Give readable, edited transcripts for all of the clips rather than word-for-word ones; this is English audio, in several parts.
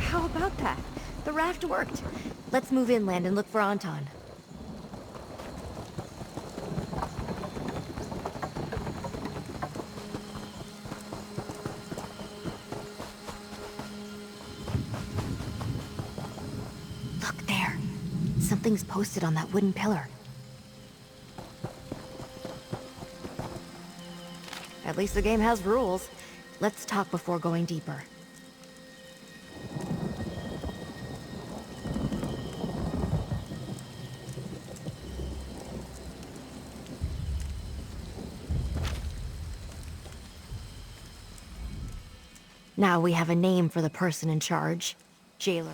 How about that? The raft worked. Let's move inland and look for Anton. Look there. Something's posted on that wooden pillar. At least the game has rules. Let's talk before going deeper. Now we have a name for the person in charge. Jailer.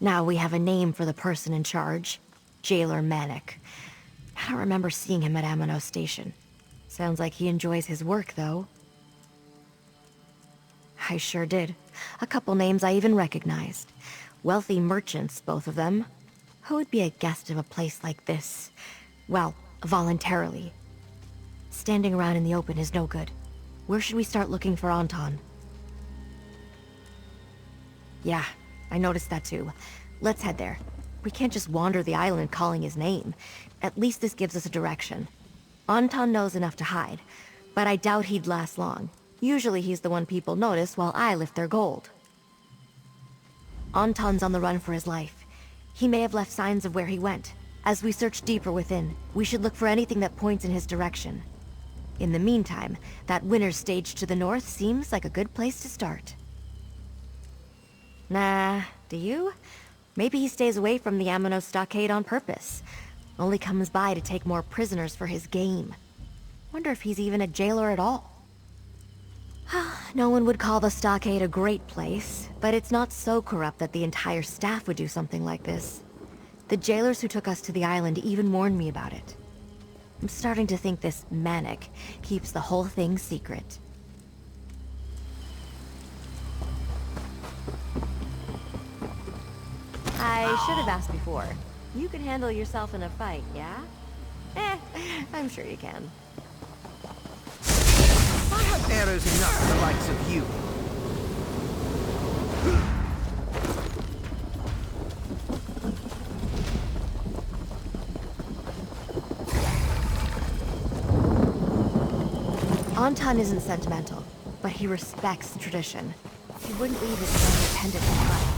Now we have a name for the person in charge. Jailer Manic. I don't remember seeing him at Amano Station. Sounds like he enjoys his work, though. I sure did. A couple names I even recognized. Wealthy merchants, both of them. Who would be a guest of a place like this? Well, voluntarily. Standing around in the open is no good. Where should we start looking for Anton? Yeah, I noticed that too. Let's head there. We can't just wander the island calling his name. At least this gives us a direction. Anton knows enough to hide, but I doubt he'd last long. Usually he's the one people notice while I lift their gold. Anton's on the run for his life. He may have left signs of where he went. As we search deeper within, we should look for anything that points in his direction. In the meantime, that winner's stage to the north seems like a good place to start. Nah, do you? Maybe he stays away from the Amano stockade on purpose. Only comes by to take more prisoners for his game. Wonder if he's even a jailer at all. No one would call the stockade a great place, but it's not so corrupt that the entire staff would do something like this. The jailers who took us to the island even warned me about it. I'm starting to think this Manic keeps the whole thing secret. I should have asked before. You can handle yourself in a fight, yeah? I'm sure you can. I have arrows enough for the likes of you. Anton isn't sentimental, but he respects tradition. He wouldn't leave his own dependent behind.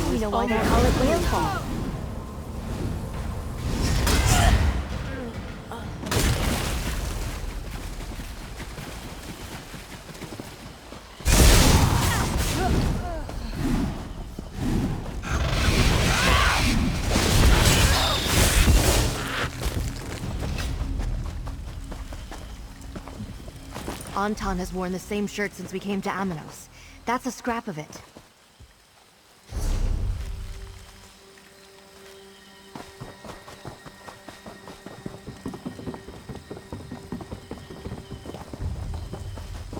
We know why they call it whale fall. Anton has worn the same shirt since we came to Amanos. That's a scrap of it.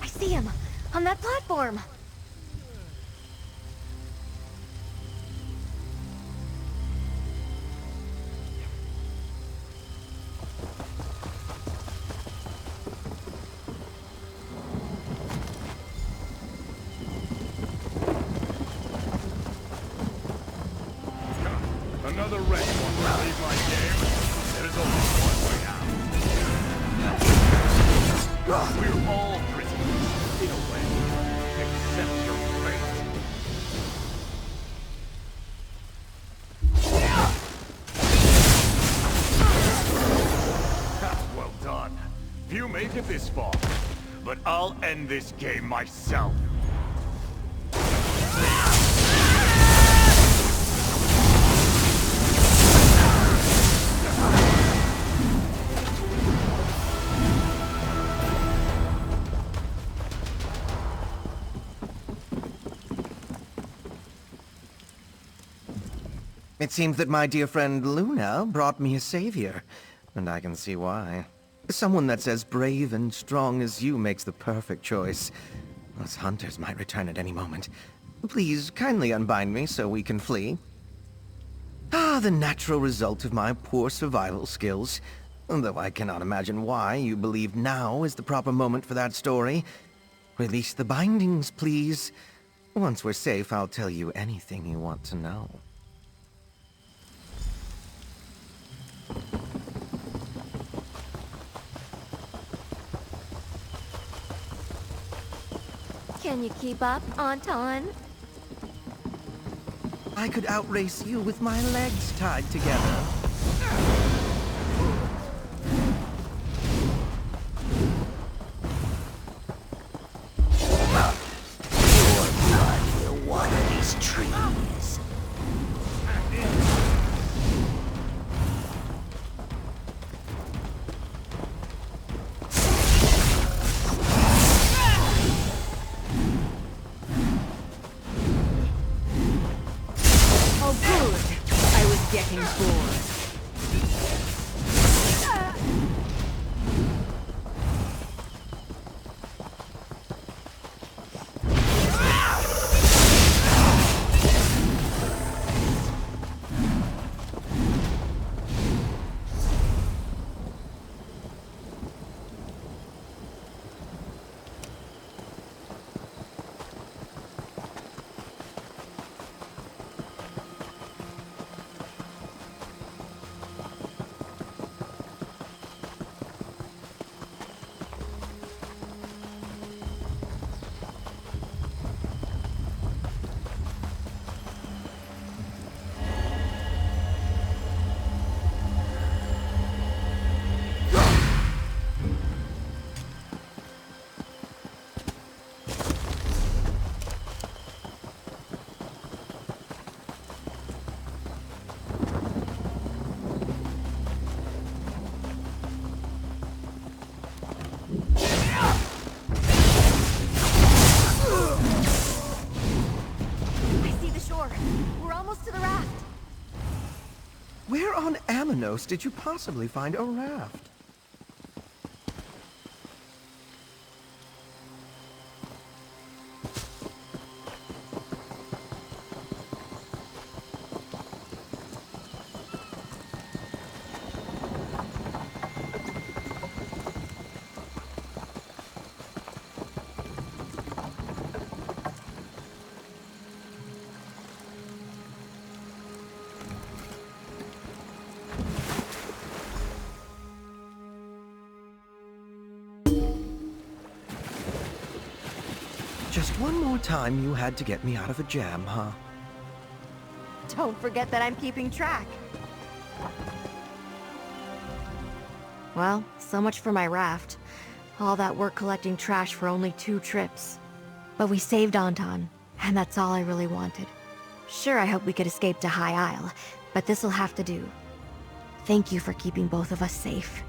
I see him! On that platform! Another ray won't leave my game. There is only one way out. We're all prisoners, in a way. Accept your fate. it this far, but I'll end this game myself. It seems that my dear friend Luna brought me a savior, and I can see why. Someone that's as brave and strong as you makes the perfect choice. Us hunters might return at any moment. Please, kindly unbind me so we can flee. Ah, the natural result of my poor survival skills. Though I cannot imagine why you believe now is the proper moment for that story. Release the bindings, please. Once we're safe, I'll tell you anything you want to know. Can you keep up, Anton? I could outrace you with my legs tied together. Your blood will water these trees. Oh, good. I was getting bored. We're almost to the raft. Where on Amanos did you possibly find a raft? Just one more time you had to get me out of a jam, huh? Don't forget that I'm keeping track. Well, so much for my raft. All that work collecting trash for only 2 trips. But we saved Anton, and that's all I really wanted. Sure, I hope we could escape to High Isle, but this'll have to do. Thank you for keeping both of us safe.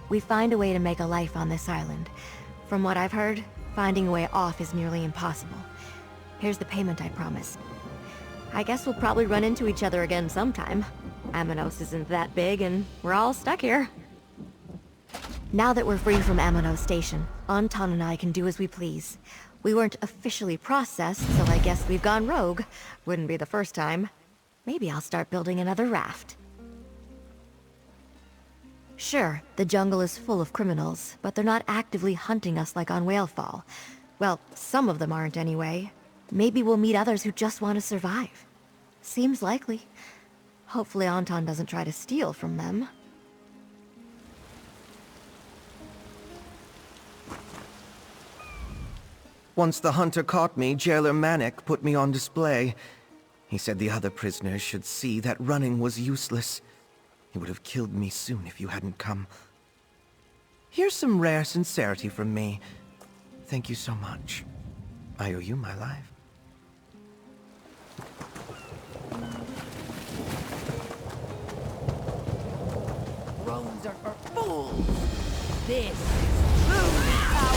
We find a way to make a life on this island. From what I've heard, finding a way off is nearly impossible. Here's the payment I promised. I guess we'll probably run into each other again sometime. Amanos isn't that big, and we're all stuck here. Now that we're free from Amanos Station, Anton and I can do as we please. We weren't officially processed, so I guess we've gone rogue. Wouldn't be the first time. Maybe I'll start building another raft. Sure, the jungle is full of criminals, but they're not actively hunting us like on Whalefall. Well, some of them aren't anyway. Maybe we'll meet others who just want to survive. Seems likely. Hopefully Anton doesn't try to steal from them. Once the hunter caught me, Jailer Manic put me on display. He said the other prisoners should see that running was useless. He would have killed me soon if you hadn't come. Here's some rare sincerity from me. Thank you so much. I owe you my life. Thrones are for fools. This is true power.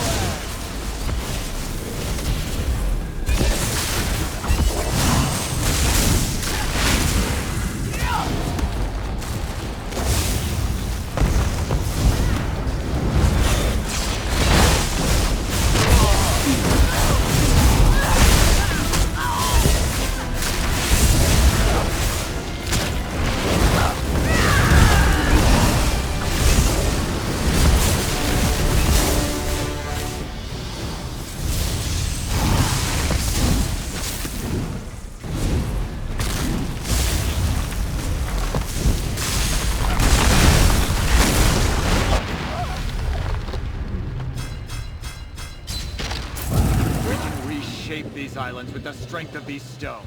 Shape these islands with the strength of these stones.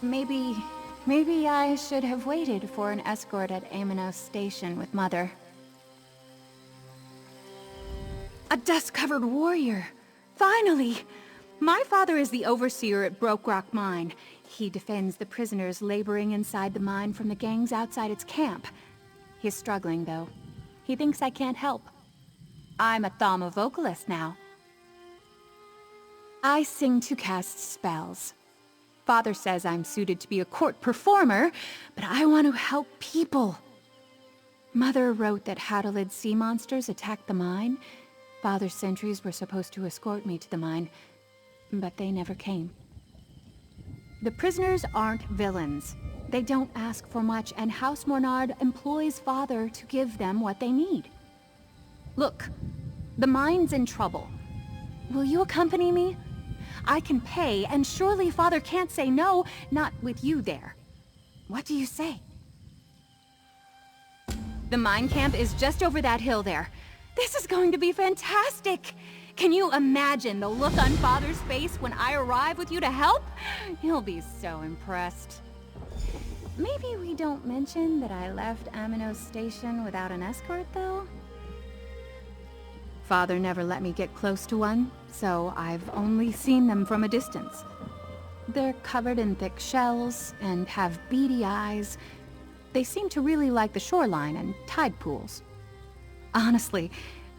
Maybe I should have waited for an escort at Amenos Station with Mother. A dust-covered warrior! Finally! My father is the overseer at Broke Rock Mine. He defends the prisoners laboring inside the mine from the gangs outside its camp. He's struggling, though. He thinks I can't help. I'm a Thama vocalist now. I sing to cast spells. Father says I'm suited to be a court performer, but I want to help people. Mother wrote that Hadalid sea monsters attacked the mine. Father's sentries were supposed to escort me to the mine, but they never came. The prisoners aren't villains. They don't ask for much, and House Mornard employs Father to give them what they need. Look, the mine's in trouble. Will you accompany me? I can pay, and surely Father can't say no, not with you there. What do you say? The mine camp is just over that hill there. This is going to be fantastic! Can you imagine the look on Father's face when I arrive with you to help? He'll be so impressed. Maybe we don't mention that I left Amenos Station without an escort, though? Father never let me get close to one, so I've only seen them from a distance. They're covered in thick shells and have beady eyes. They seem to really like the shoreline and tide pools. Honestly,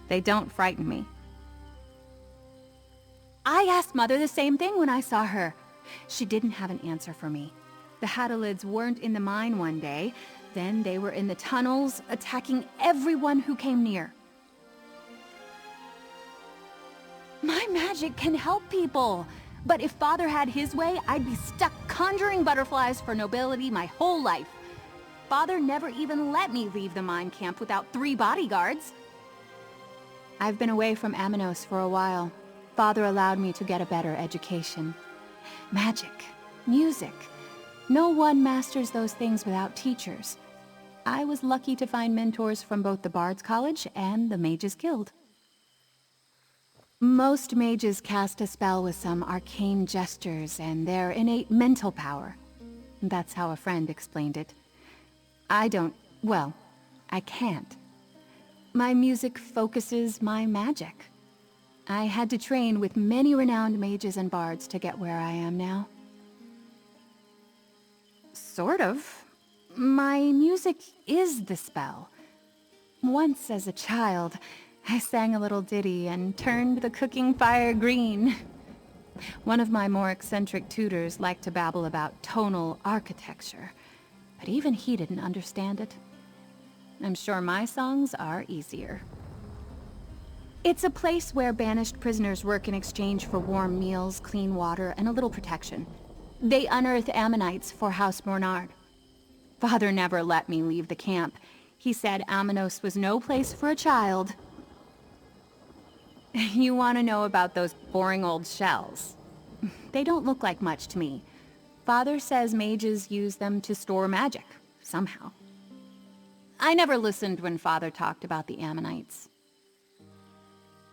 they don't frighten me. I asked Mother the same thing when I saw her. She didn't have an answer for me. The Hadalids weren't in the mine one day, then they were in the tunnels, attacking everyone who came near. My magic can help people, but if Father had his way, I'd be stuck conjuring butterflies for nobility my whole life. Father never even let me leave the mine camp without 3 bodyguards. I've been away from Amenos for a while. Father allowed me to get a better education. Magic, music. No one masters those things without teachers. I was lucky to find mentors from both the Bard's College and the Mages Guild. Most mages cast a spell with some arcane gestures and their innate mental power. That's how a friend explained it. I can't. My music focuses my magic. I had to train with many renowned mages and bards to get where I am now. Sort of. My music is the spell. Once as a child, I sang a little ditty and turned the cooking fire green. One of my more eccentric tutors liked to babble about tonal architecture, but even he didn't understand it. I'm sure my songs are easier. It's a place where banished prisoners work in exchange for warm meals, clean water, and a little protection. They unearth ammonites for House Mornard. Father never let me leave the camp. He said Amenos was no place for a child. You want to know about those boring old shells? They don't look like much to me. Father says mages use them to store magic, somehow. I never listened when Father talked about the ammonites.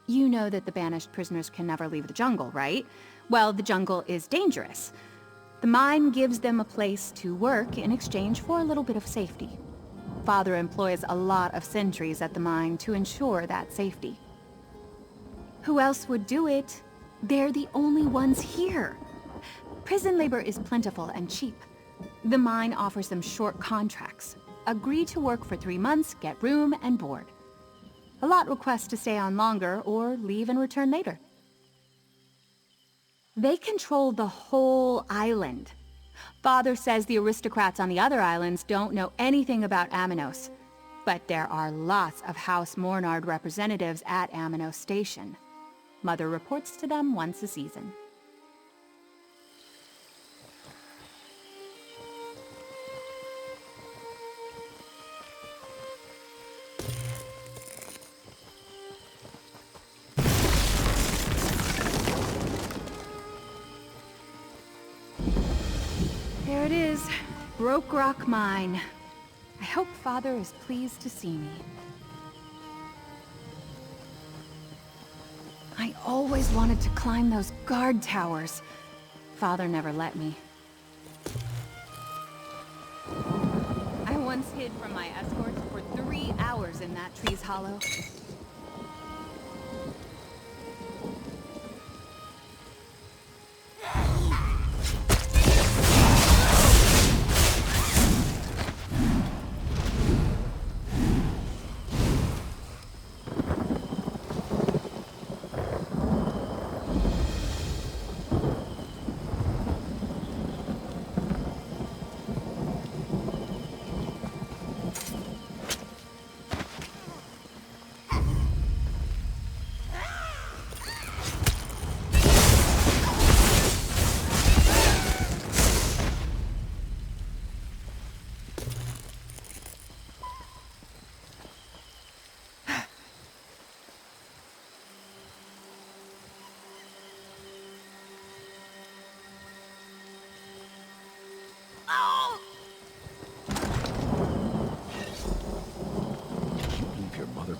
You know that the banished prisoners can never leave the jungle, right? Well, the jungle is dangerous. The mine gives them a place to work in exchange for a little bit of safety. Father employs a lot of sentries at the mine to ensure that safety. Who else would do it? They're the only ones here. Prison labor is plentiful and cheap. The mine offers them short contracts. Agree to work for 3 months, get room and board. A lot request to stay on longer or leave and return later. They control the whole island. Father says the aristocrats on the other islands don't know anything about Amenos, but there are lots of House Mornard representatives at Amenos Station. Mother reports to them once a season. There it is, Broke Rock Mine. I hope Father is pleased to see me. I always wanted to climb those guard towers. Father never let me. once hid from my escorts for 3 hours in that tree's hollow.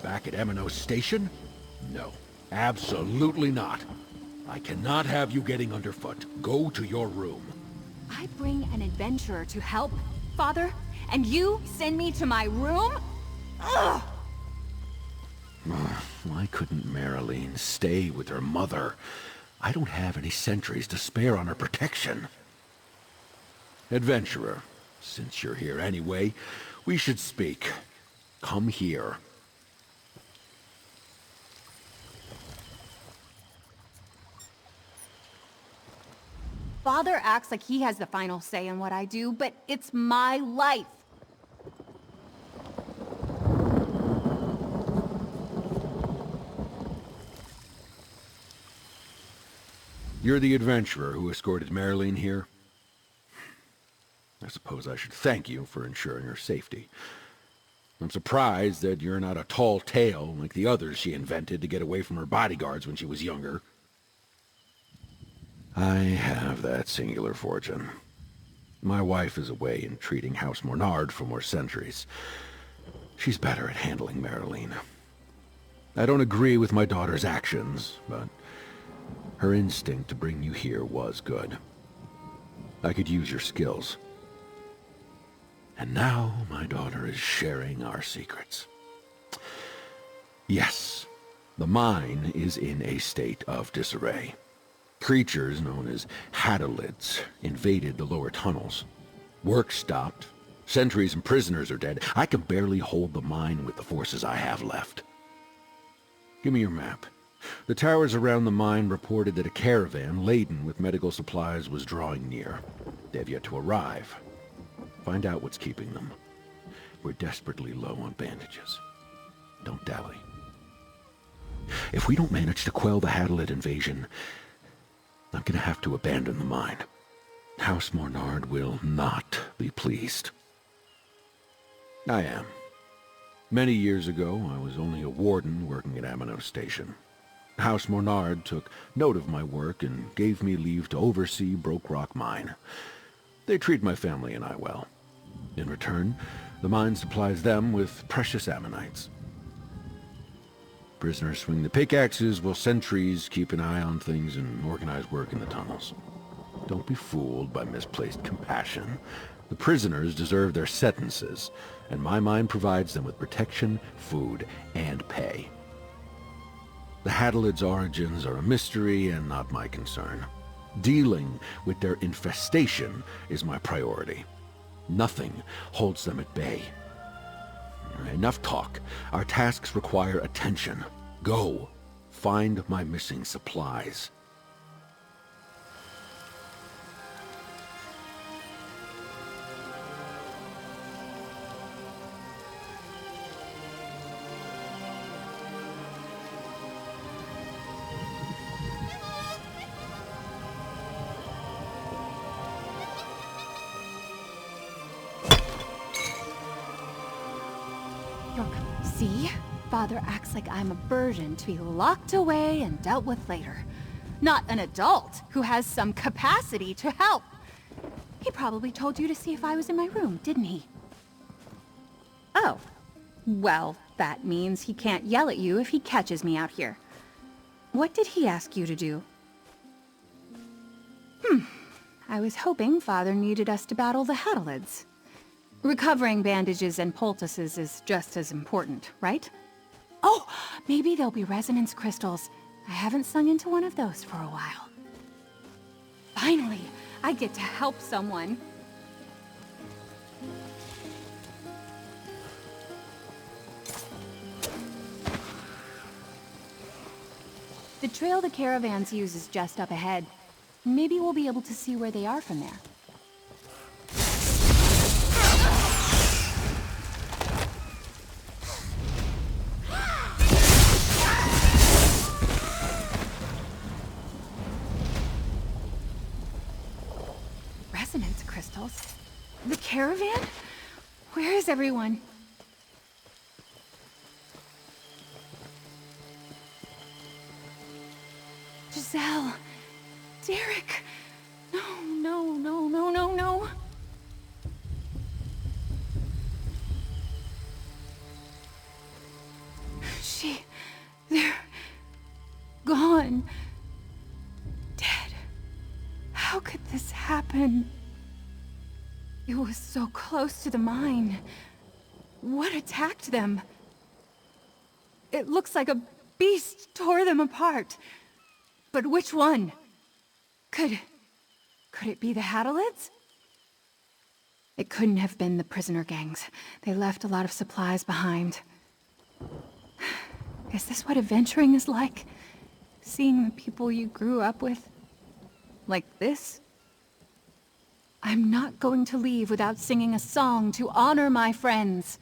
Back at Ebonheart Station? No, absolutely not. I cannot have you getting underfoot. Go to your room. I bring an adventurer to help, Father, and you send me to my room? Ugh! Why couldn't Marilyn stay with her mother? I don't have any sentries to spare on her protection. Adventurer, since you're here anyway, we should speak. Come here. Father acts like he has the final say in what I do, but it's my life. You're the adventurer who escorted Marilyn here? I suppose I should thank you for ensuring her safety. I'm surprised that you're not a tall tale like the others she invented to get away from her bodyguards when she was younger. I have that singular fortune. My wife is away entreating House Mornard for more centuries. She's better at handling Marilyn. I don't agree with my daughter's actions, but her instinct to bring you here was good. I could use your skills. And now my daughter is sharing our secrets. Yes, the mine is in a state of disarray. Creatures known as Haddolids invaded the lower tunnels. Work stopped. Sentries and prisoners are dead. I can barely hold the mine with the forces I have left. Give me your map. The towers around the mine reported that a caravan laden with medical supplies was drawing near. They have yet to arrive. Find out what's keeping them. We're desperately low on bandages. Don't dally. If we don't manage to quell the Haddolid invasion, I'm gonna have to abandon the mine. House Mornard will not be pleased. I am. Many years ago, I was only a warden working at Ebonheart Station. House Mornard took note of my work and gave me leave to oversee Broke Rock Mine. They treat my family and I well. In return, the mine supplies them with precious ammonites. Prisoners swing the pickaxes while sentries keep an eye on things and organize work in the tunnels. Don't be fooled by misplaced compassion. The prisoners deserve their sentences, and my mine provides them with protection, food, and pay. The Haddolid's origins are a mystery and not my concern. Dealing with their infestation is my priority. Nothing holds them at bay. Enough talk. Our tasks require attention. Go. Find my missing supplies. See? Father acts like I'm a burden to be locked away and dealt with later. Not an adult who has some capacity to help. He probably told you to see if I was in my room, didn't he? Oh. Well, that means he can't yell at you if he catches me out here. What did he ask you to do? I was hoping Father needed us to battle the Haddolids. Recovering bandages and poultices is just as important, right? Oh, maybe there'll be resonance crystals. I haven't sung into one of those for a while. Finally, I get to help someone. The trail the caravans use is just up ahead. Maybe we'll be able to see where they are from there. Resonance crystals? The caravan? Where is everyone? Giselle! Derek! No, no, no, no, no, no! They're gone. Dead. How could this happen? It was so close to the mine. What attacked them? It looks like a beast tore them apart. But which one? Could it be the Haddalids? It couldn't have been the prisoner gangs. They left a lot of supplies behind. Is this what adventuring is like? Seeing the people you grew up with? Like this? I'm not going to leave without singing a song to honor my friends.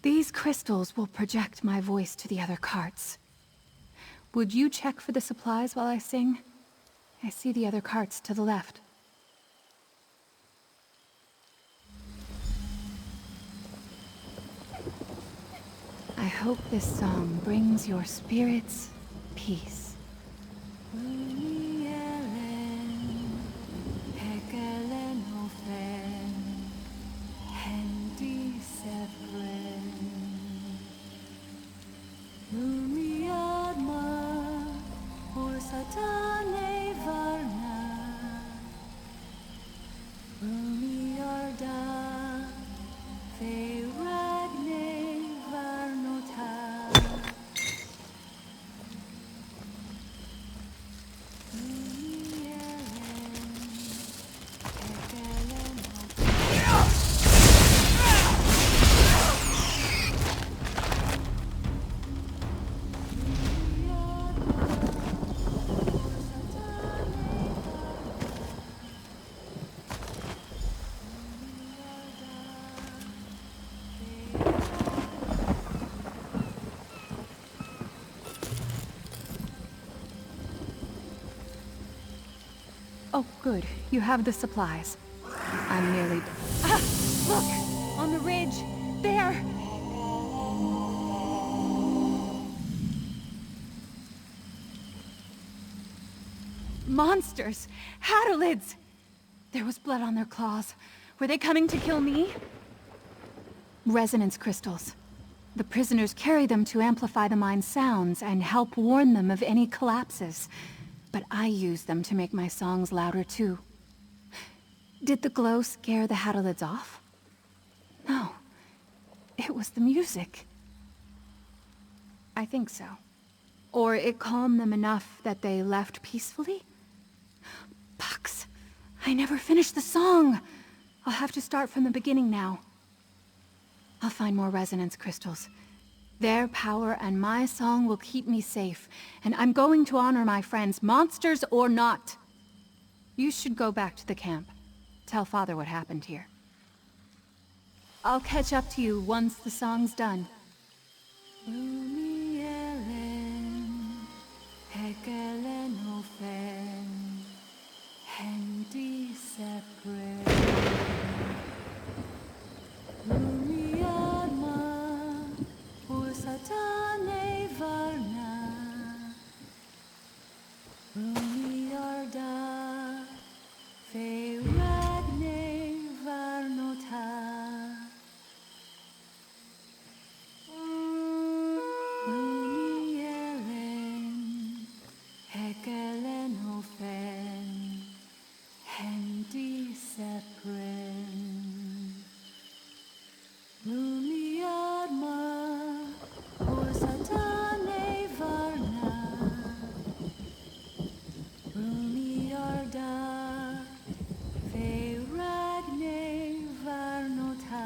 These crystals will project my voice to the other carts. Would you check for the supplies while I sing? I see the other carts to the left. I hope this song brings your spirits peace. Oh, good. You have the supplies. I'm nearly... Ah! Look! On the ridge! There! Monsters! Haddalids! There was blood on their claws. Were they coming to kill me? Resonance crystals. The prisoners carry them to amplify the mine's sounds and help warn them of any collapses. But I use them to make my songs louder too. Did the glow scare the Haddalids off? No. It was the music. I think so. Or it calmed them enough that they left peacefully? Pucks! I never finished the song! I'll have to start from the beginning now. I'll find more resonance crystals. Their power and my song will keep me safe, and I'm going to honor my friends, monsters or not. You should go back to the camp. Tell Father what happened here. I'll catch up to you once the song's done. Handy separate.